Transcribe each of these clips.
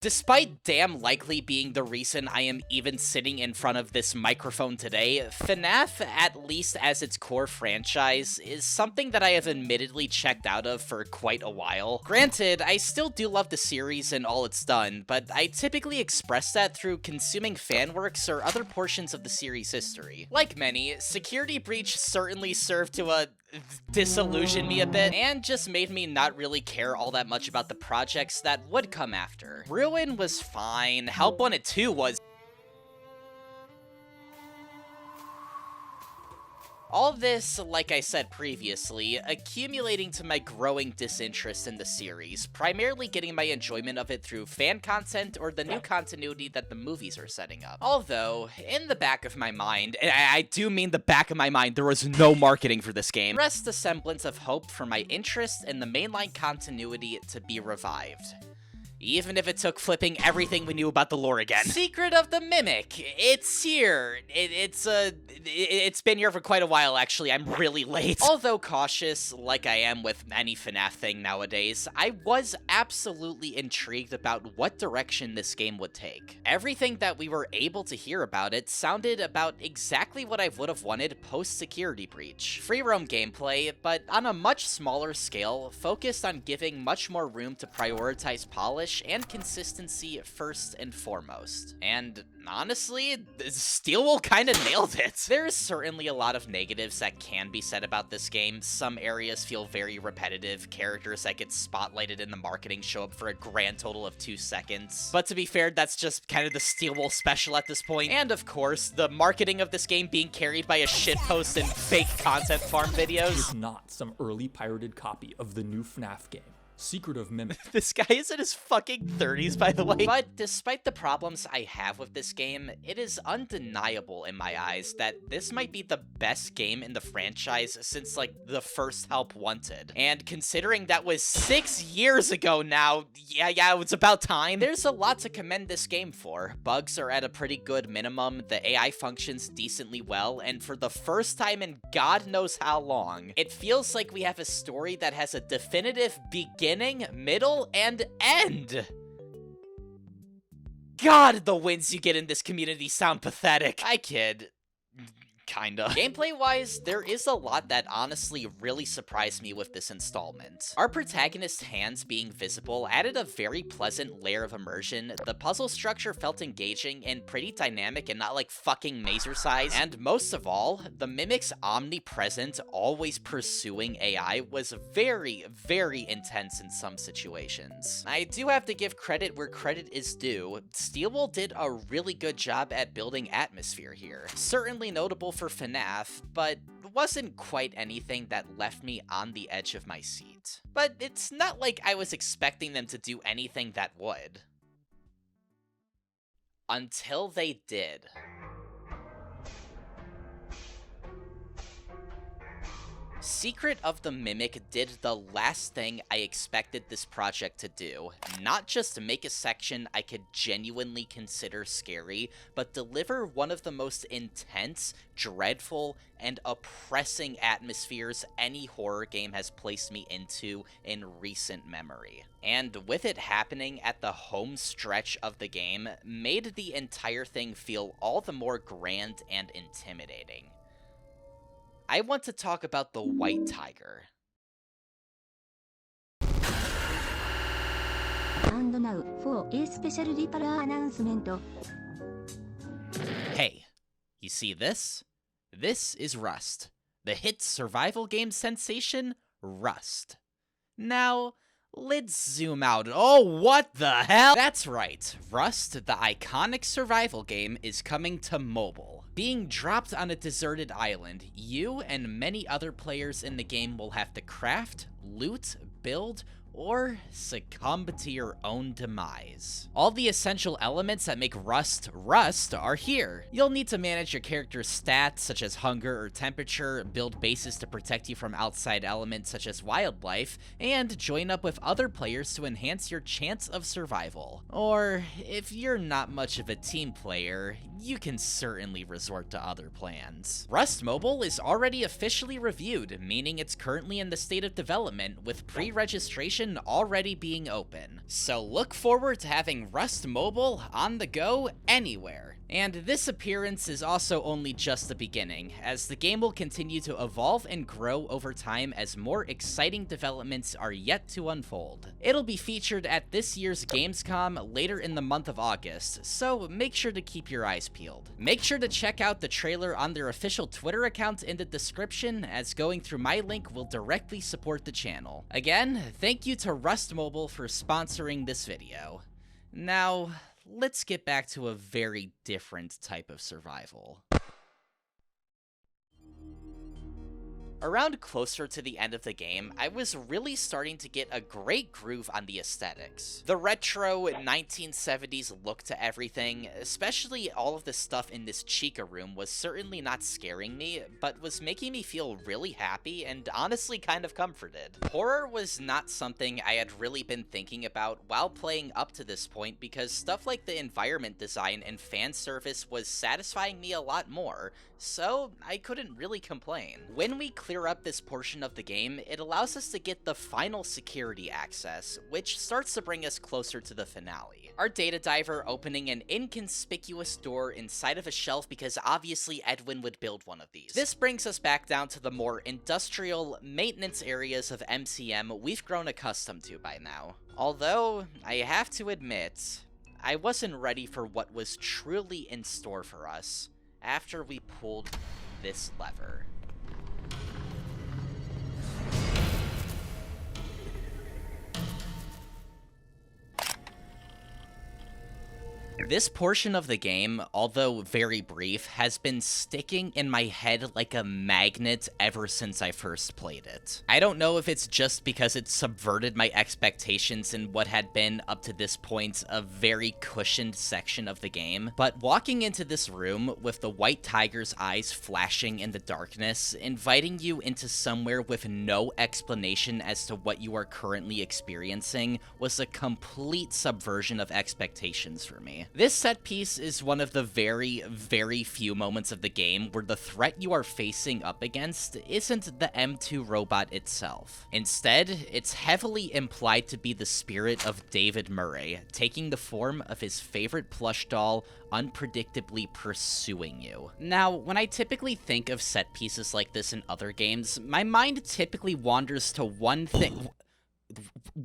Despite damn likely being the reason I am even sitting in front of this microphone today, FNaF, at least as its core franchise, is something that I have admittedly checked out of for quite a while. Granted, I still do love the series and all it's done, but I typically express that through consuming fanworks or other portions of the series' history. Like many, Security Breach certainly served to disillusion me a bit, and just made me not really care all that much about the projects that would come after. Ruin was fine, Help Wanted 2 was. All this, like I said previously, accumulating to my growing disinterest in the series, primarily getting my enjoyment of it through fan content or the new continuity that the movies are setting up. Although, in the back of my mind, and I do mean the back of my mind, there was no marketing for this game, rests the semblance of hope for my interest in the mainline continuity to be revived. Even if it took flipping everything we knew about the lore again. Secret of the Mimic. It's here. It's been here for quite a while, actually. I'm really late. Although cautious, like I am with any FNaF thing nowadays, I was absolutely intrigued about what direction this game would take. Everything that we were able to hear about it sounded about exactly what I would have wanted post-Security Breach. Free roam gameplay, but on a much smaller scale, focused on giving much more room to prioritize polish and consistency first and foremost. And honestly, Steelwool kinda nailed it. There's certainly a lot of negatives that can be said about this game. Some areas feel very repetitive, characters that get spotlighted in the marketing show up for a grand total of 2 seconds. But to be fair, that's just kind of the Steelwool special at this point. And of course, the marketing of this game being carried by a shitpost and fake content farm videos. It's not some early pirated copy of the new FNaF game. Secret of Mimic. This guy is in his fucking 30s, by the way. But despite the problems I have with this game, it is undeniable in my eyes that this might be the best game in the franchise since, like, the first Help Wanted. And considering that was 6 years ago now, yeah, it's about time. There's a lot to commend this game for. Bugs are at a pretty good minimum, the AI functions decently well, and for the first time in God knows how long, it feels like we have a story that has a definitive beginning, middle, and end. God, the wins you get in this community sound pathetic. I kid. Kinda. Gameplay-wise, there is a lot that honestly really surprised me with this installment. Our protagonist's hands being visible added a very pleasant layer of immersion, the puzzle structure felt engaging and pretty dynamic and not like fucking maser-sized, and most of all, the Mimic's omnipresent, always pursuing AI was very, very intense in some situations. I do have to give credit where credit is due. Steelwool did a really good job at building atmosphere here. Certainly notable for FNaF, but wasn't quite anything that left me on the edge of my seat. But it's not like I was expecting them to do anything that would. Until they did. Secret of the Mimic did the last thing I expected this project to do. Not just make a section I could genuinely consider scary, but deliver one of the most intense, dreadful, and oppressing atmospheres any horror game has placed me into in recent memory. And with it happening at the home stretch of the game, made the entire thing feel all the more grand and intimidating. I want to talk about the White Tiger. And now for a special Reaper announcement. Hey, you see this? This is Rust, the hit survival game sensation, Rust. Now, let's zoom out. Oh, what the hell? That's right, Rust, the iconic survival game, is coming to mobile. Being dropped on a deserted island, you and many other players in the game will have to craft, loot, build, or succumb to your own demise. All the essential elements that make Rust, Rust are here. You'll need to manage your character's stats, such as hunger or temperature, build bases to protect you from outside elements such as wildlife, and join up with other players to enhance your chance of survival. Or, if you're not much of a team player, you can certainly resort to other plans. Rust Mobile is already officially reviewed, meaning it's currently in the state of development, with pre-registration section already being open. So look forward to having Rust Mobile on the go anywhere. And this appearance is also only just the beginning, as the game will continue to evolve and grow over time as more exciting developments are yet to unfold. It'll be featured at this year's Gamescom later in the month of August, so make sure to keep your eyes peeled. Make sure to check out the trailer on their official Twitter account in the description, as going through my link will directly support the channel. Again, thank you to Rust Mobile for sponsoring this video. Now, let's get back to a very different type of survival. Around closer to the end of the game, I was really starting to get a great groove on the aesthetics. The retro 1970s look to everything, especially all of the stuff in this Chica room, was certainly not scaring me, but was making me feel really happy and honestly kind of comforted. Horror was not something I had really been thinking about while playing up to this point, because stuff like the environment design and fan service was satisfying me a lot more, so I couldn't really complain. When we clear up this portion of the game, it allows us to get the final security access, which starts to bring us closer to the finale. Our data diver opening an inconspicuous door inside of a shelf because obviously Edwin would build one of these. This brings us back down to the more industrial maintenance areas of MCM we've grown accustomed to by now. Although, I have to admit, I wasn't ready for what was truly in store for us after we pulled this lever. This portion of the game, although very brief, has been sticking in my head like a magnet ever since I first played it. I don't know if it's just because it subverted my expectations in what had been, up to this point, a very cushioned section of the game, but walking into this room with the white tiger's eyes flashing in the darkness, inviting you into somewhere with no explanation as to what you are currently experiencing, was a complete subversion of expectations for me. This set piece is one of the very, very few moments of the game where the threat you are facing up against isn't the M2 robot itself. Instead, it's heavily implied to be the spirit of David Murray, taking the form of his favorite plush doll, unpredictably pursuing you. Now, when I typically think of set pieces like this in other games, my mind typically wanders to one thing.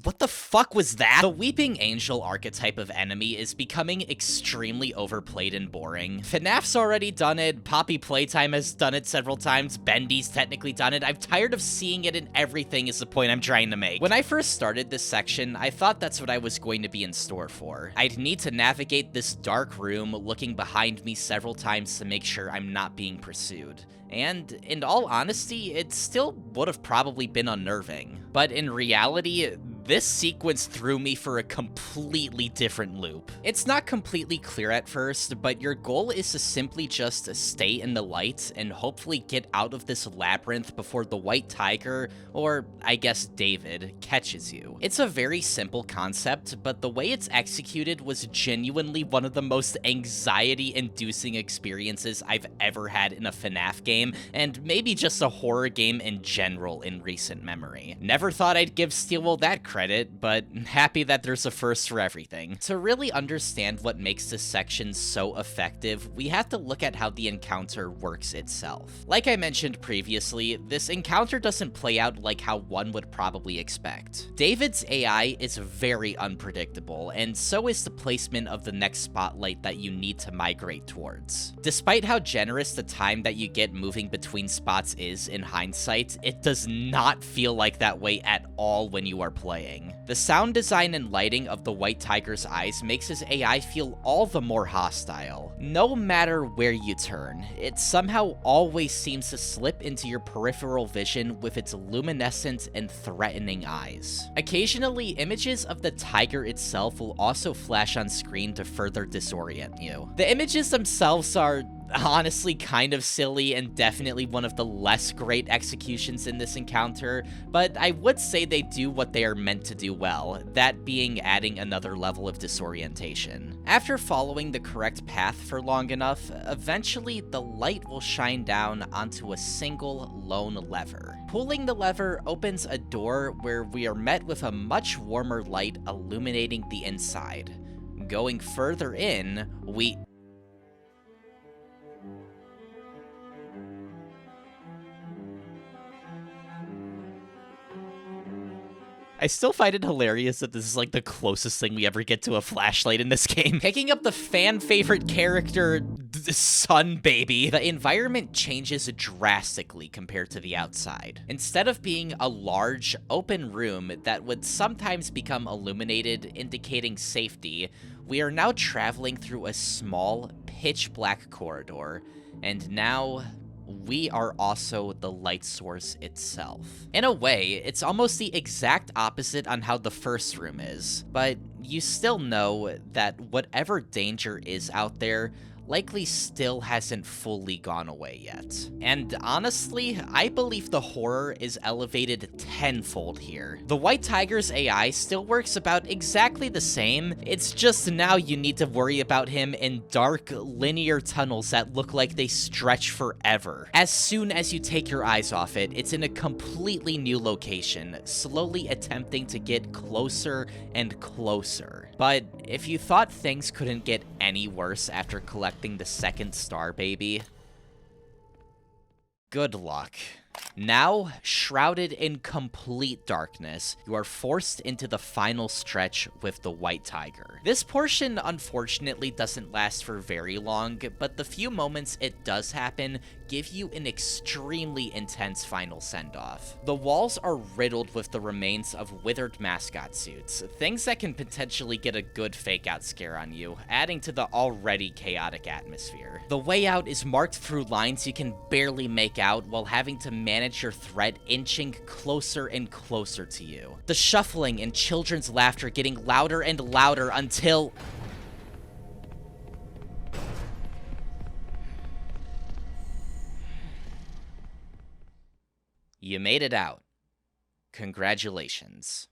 What the fuck was that? The Weeping Angel archetype of enemy is becoming extremely overplayed and boring. FNaF's already done it, Poppy Playtime has done it several times, Bendy's technically done it. I'm tired of seeing it in everything is the point I'm trying to make. When I first started this section, I thought that's what I was going to be in store for. I'd need to navigate this dark room, looking behind me several times to make sure I'm not being pursued. And in all honesty, it still would have probably been unnerving. But in reality, this sequence threw me for a completely different loop. It's not completely clear at first, but your goal is to simply just stay in the light and hopefully get out of this labyrinth before the white tiger, or I guess David, catches you. It's a very simple concept, but the way it's executed was genuinely one of the most anxiety-inducing experiences I've ever had in a FNaF game, and maybe just a horror game in general in recent memory. Never thought I'd give Steelwool that credit, but happy that there's a first for everything. To really understand what makes this section so effective, we have to look at how the encounter works itself. Like I mentioned previously, this encounter doesn't play out like how one would probably expect. David's AI is very unpredictable, and so is the placement of the next spotlight that you need to migrate towards. Despite how generous the time that you get moving between spots is in hindsight, it does not feel like that way at all when you are playing. The sound design and lighting of the white tiger's eyes makes his AI feel all the more hostile. No matter where you turn, it somehow always seems to slip into your peripheral vision with its luminescent and threatening eyes. Occasionally, images of the tiger itself will also flash on screen to further disorient you. The images themselves are honestly kind of silly and definitely one of the less great executions in this encounter, but I would say they do what they are meant to do well, that being adding another level of disorientation. After following the correct path for long enough, eventually the light will shine down onto a single lone lever. Pulling the lever opens a door where we are met with a much warmer light illuminating the inside. Going further in, I still find it hilarious that this is like the closest thing we ever get to a flashlight in this game. Picking up the fan favorite character, Sun Baby, the environment changes drastically compared to the outside. Instead of being a large, open room that would sometimes become illuminated, indicating safety, we are now traveling through a small, pitch-black corridor, and now we are also the light source itself. In a way, it's almost the exact opposite on how the first room is, but you still know that whatever danger is out there likely still hasn't fully gone away yet. And honestly, I believe the horror is elevated tenfold here. The White Tiger's AI still works about exactly the same, it's just now you need to worry about him in dark, linear tunnels that look like they stretch forever. As soon as you take your eyes off it, it's in a completely new location, slowly attempting to get closer and closer. But if you thought things couldn't get any worse after collecting the second star, baby, good luck. Now, shrouded in complete darkness, you are forced into the final stretch with the White Tiger. This portion, unfortunately, doesn't last for very long, but the few moments it does happen give you an extremely intense final send-off. The walls are riddled with the remains of withered mascot suits, things that can potentially get a good fake-out scare on you, adding to the already chaotic atmosphere. The way out is marked through lines you can barely make out while having to manage your threat inching closer and closer to you. The shuffling and children's laughter getting louder and louder until... you made it out. Congratulations.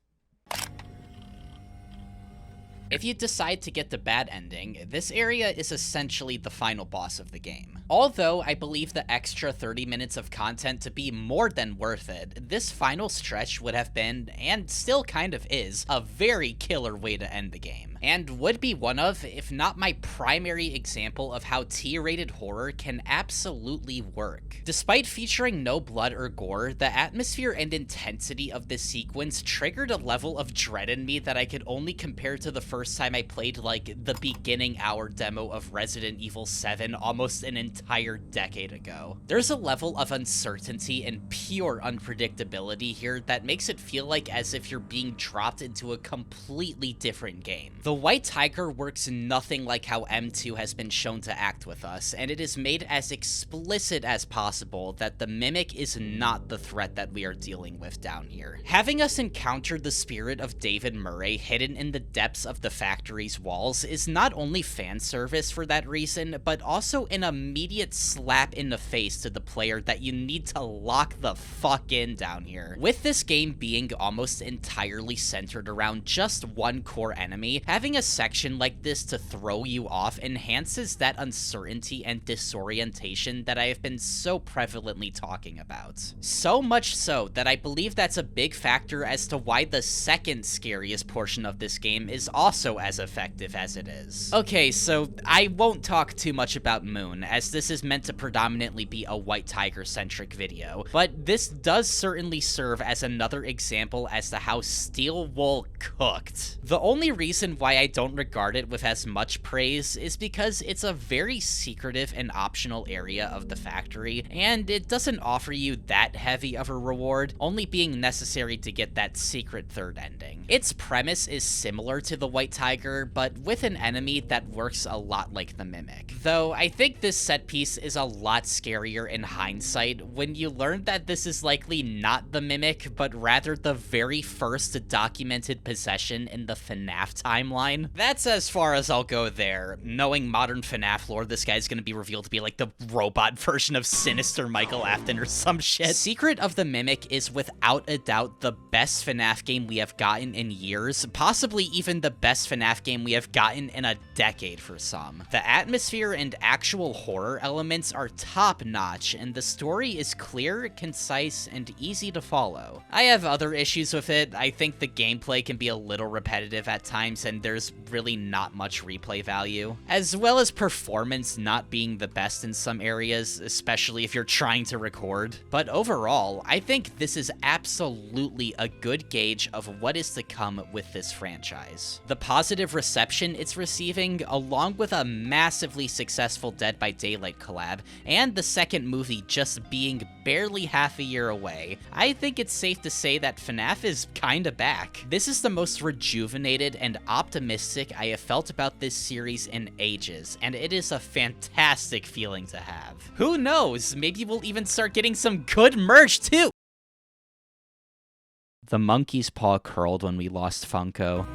If you decide to get the bad ending, this area is essentially the final boss of the game. Although I believe the extra 30 minutes of content to be more than worth it, this final stretch would have been, and still kind of is, a very killer way to end the game. And would be one of, if not my primary example of how T-rated horror can absolutely work. Despite featuring no blood or gore, the atmosphere and intensity of this sequence triggered a level of dread in me that I could only compare to the first time I played like the beginning hour demo of Resident Evil 7 almost an entire decade ago. There's a level of uncertainty and pure unpredictability here that makes it feel like as if you're being dropped into a completely different game. The White Tiger works nothing like how M2 has been shown to act with us, and it is made as explicit as possible that the Mimic is not the threat that we are dealing with down here. Having us encounter the spirit of David Murray hidden in the depths of the factory's walls is not only fan service for that reason, but also an immediate slap in the face to the player that you need to lock the fuck in down here. With this game being almost entirely centered around just one core enemy, having a section like this to throw you off enhances that uncertainty and disorientation that I have been so prevalently talking about. So much so that I believe that's a big factor as to why the second scariest portion of this game is also as effective as it is. Okay, so I won't talk too much about Moon, as this is meant to predominantly be a White Tiger-centric video, but this does certainly serve as another example as to how Steel Wool cooked. The only reason why I don't regard it with as much praise is because it's a very secretive and optional area of the factory, and it doesn't offer you that heavy of a reward, only being necessary to get that secret third ending. Its premise is similar to the White Tiger, but with an enemy that works a lot like the Mimic. Though I think this set piece is a lot scarier in hindsight when you learn that this is likely not the Mimic, but rather the very first documented possession in the FNaF timeline. That's as far as I'll go there. Knowing modern FNaF lore, this guy's gonna be revealed to be like the robot version of Sinister Michael Afton or some shit. Secret of the Mimic is without a doubt the best FNaF game we have gotten in years, possibly even the best FNaF game we have gotten in a decade for some. The atmosphere and actual horror elements are top-notch, and the story is clear, concise, and easy to follow. I have other issues with it. I think the gameplay can be a little repetitive at times, and there's really not much replay value, as well as performance not being the best in some areas, especially if you're trying to record. But overall, I think this is absolutely a good gauge of what is to come with this franchise. The positive reception it's receiving, along with a massively successful Dead by Daylight collab, and the second movie just being barely half a year away, I think it's safe to say that FNaF is kinda back. This is the most rejuvenated and optimistic I have felt about this series in ages, and it is a fantastic feeling to have. Who knows, maybe we'll even start getting some good merch too! The monkey's paw curled when we lost Funko.